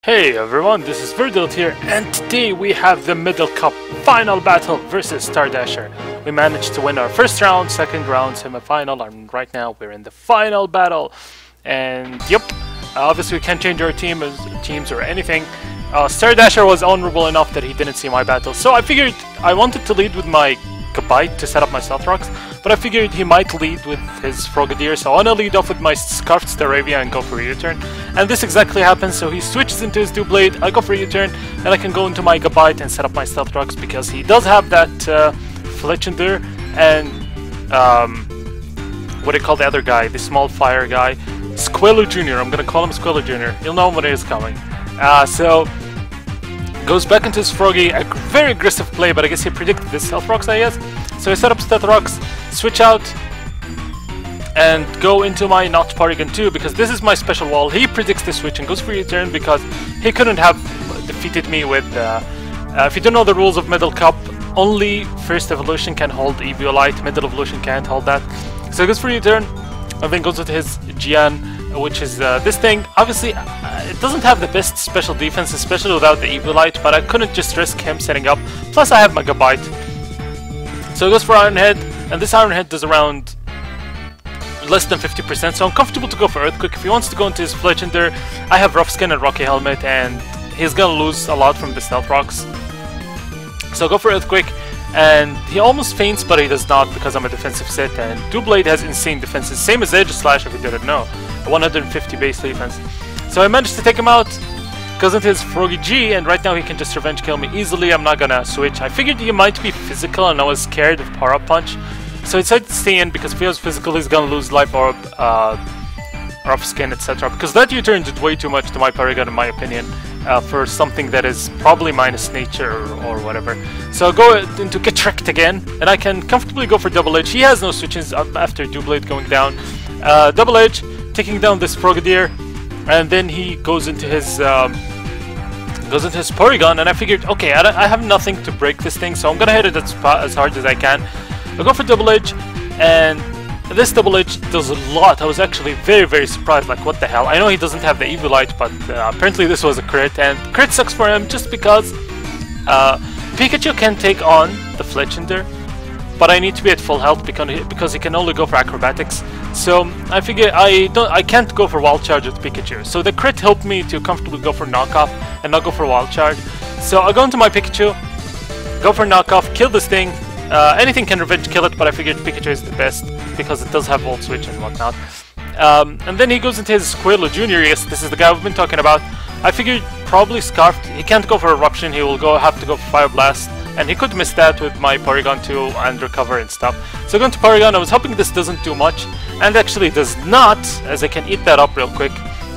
Hey everyone, this is Verdilt here, and today we have the Middle Cup final battle versus Stardasher. We managed to win our first round, second round, semi-final, and right now we're in the final battle. And yep, obviously we can't change our teams or anything. Stardasher was honorable enough that he didn't see my battle, so I figured I wanted to lead with my Gabite to set up my Stealth Rocks, but I figured he might lead with his Frogadier, so I want to lead off with my Scarfed Staravia and go for a U-turn. And this exactly happens, so he switches into his Doublade, I go for a U-turn, and I can go into my Gabite and set up my Stealth Rocks because he does have that Fletchender and what do you call the other guy, the small fire guy? Squirtle Jr., I'm gonna call him Squirtle Jr. You'll know when he is coming. So goes back into his Froggy, a very aggressive play, but I guess he predicted this Stealth Rocks, I guess. So I set up Stealth Rocks, switch out, and go into my Notch Porygon 2, because this is my special wall. He predicts the switch and goes for U-turn because he couldn't have defeated me with... if you don't know the rules of Middle Cup, only First Evolution can hold Eviolite, Middle Evolution can't hold that. So he goes for U-turn, and then goes with his Gian, which is this thing. Obviously, it doesn't have the best special defense, especially without the Eviolite, but I couldn't just risk him setting up. Plus, I have my Gabite. So he goes for Iron Head, and this Iron Head does around less than 50%, so I'm comfortable to go for Earthquake. If he wants to go into his Fletchender, I have Rough Skin and Rocky Helmet, and he's gonna lose a lot from the Stealth Rocks. So go for Earthquake, and he almost faints, but he does not because I'm a defensive set, and Doublade has insane defenses, same as Edge Slash if you didn't know, 150 base defense. So I managed to take him out, goes into his Froggy G, and right now he can just revenge kill me easily. I'm not gonna switch. I figured he might be physical, and I was scared of Power Up Punch, so I decided to stay in because if he was physical, he's gonna lose Life Orb, Rough Skin, etc. Because that U-turn did way too much to my Porygon, in my opinion, for something that is probably minus nature or whatever. So I'll go into Get Wrecked again, and I can comfortably go for Double Edge. He has no switches after Doublade going down. Double Edge, taking down this Frogadier, and then he goes into his Porygon, and I figured, okay, I have nothing to break this thing, so I'm gonna hit it as hard as I can. I go for Double Edge, and this Double Edge does a lot. I was actually very, very surprised, like what the hell. I know he doesn't have the Eviolite, but apparently this was a crit, and crit sucks for him just because Pikachu can take on the Fletchender, but I need to be at full health because he can only go for Acrobatics. So I figure I can't go for Wild Charge with Pikachu. So the crit helped me to comfortably go for Knockoff and not go for Wild Charge. So I go into my Pikachu, go for Knockoff, kill this thing. Anything can revenge kill it, but I figured Pikachu is the best because it does have Volt Switch and whatnot. And then he goes into his Squirtle Jr. Yes, this is the guy we've been talking about. I figured probably Scarfed. He can't go for Eruption. He will have to go for Fire Blast. And he could miss that with my Porygon 2 and recover and stuff. So going to Porygon, I was hoping this doesn't do much, and actually does not, as I can eat that up real quick.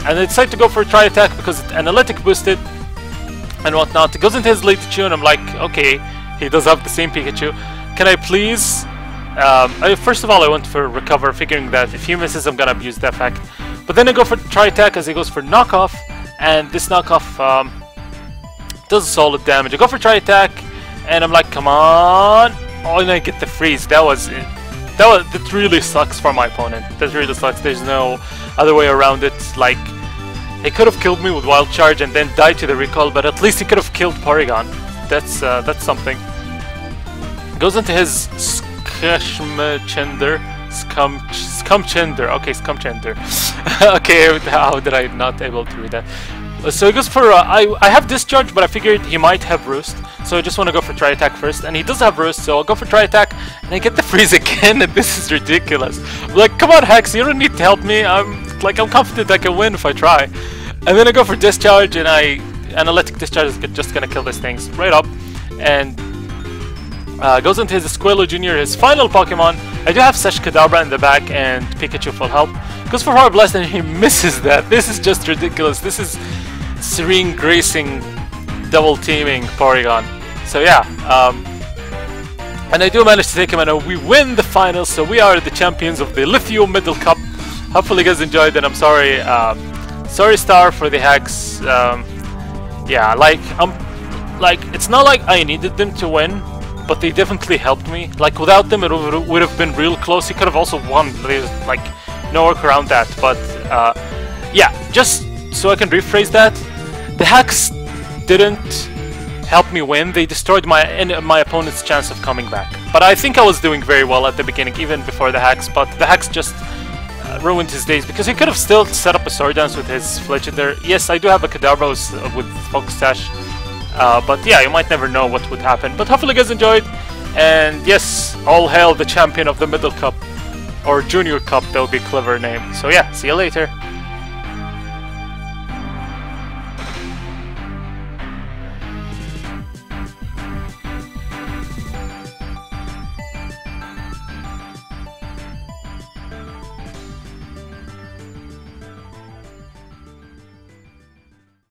And I decided to go for a Tri Attack because it's analytic boosted and whatnot. It goes into his Ladychu, and I'm like, okay, he does have the same Pikachu. Can I please... first of all, I went for Recover, figuring that if he misses, I'm gonna abuse that fact. But then I go for Tri Attack as he goes for Knockoff, and this Knockoff does solid damage. I go for Tri Attack, and I'm like, come on! Oh, and I get the freeze. That really sucks for my opponent. That really sucks. There's no other way around it. Like, he could have killed me with Wild Charge and then died to the recall, but at least he could have killed Porygon. That's something. Goes into his Skumchender. Okay, Skumchender. Okay, how did I not able to read that? So he goes for, I have Discharge, but I figured he might have Roost, so I just want to go for Tri Attack first, and he does have Roost, so I'll go for Tri Attack, and I get the freeze again, and this is ridiculous. I'm like, come on Hex, you don't need to help me, I'm confident I can win if I try. And then I go for Discharge, and Analytic Discharge is just gonna kill this thing right up, and goes into his Squirtle Jr., his final Pokemon. I do have Sesh Kadabra in the back, and Pikachu full health. Goes for Fire Blast, and he misses that. This is just ridiculous. This is Serene Gracing double teaming Porygon. So yeah, and I do manage to take him, and we win the finals, so we are the champions of the Lithium Middle Cup. Hopefully you guys enjoyed, and I'm sorry, sorry Star for the hacks. Yeah, like it's not like I needed them to win, but they definitely helped me. Like without them, it would have been real close. He could have also won. There's like no work around that. But yeah, just so I can rephrase that, The hacks didn't help me win. They destroyed my opponent's chance of coming back. But I think I was doing very well at the beginning, even before the hacks. But the hacks just ruined his days, because he could have still set up a sword dance with his Fletcher there. Yes, I do have a Kadabra with Focus Sash, but yeah, you might never know what would happen. But hopefully you guys enjoyed, and yes, all hail the champion of the Middle Cup, or Junior Cup, that would be a clever name. So yeah, see you later.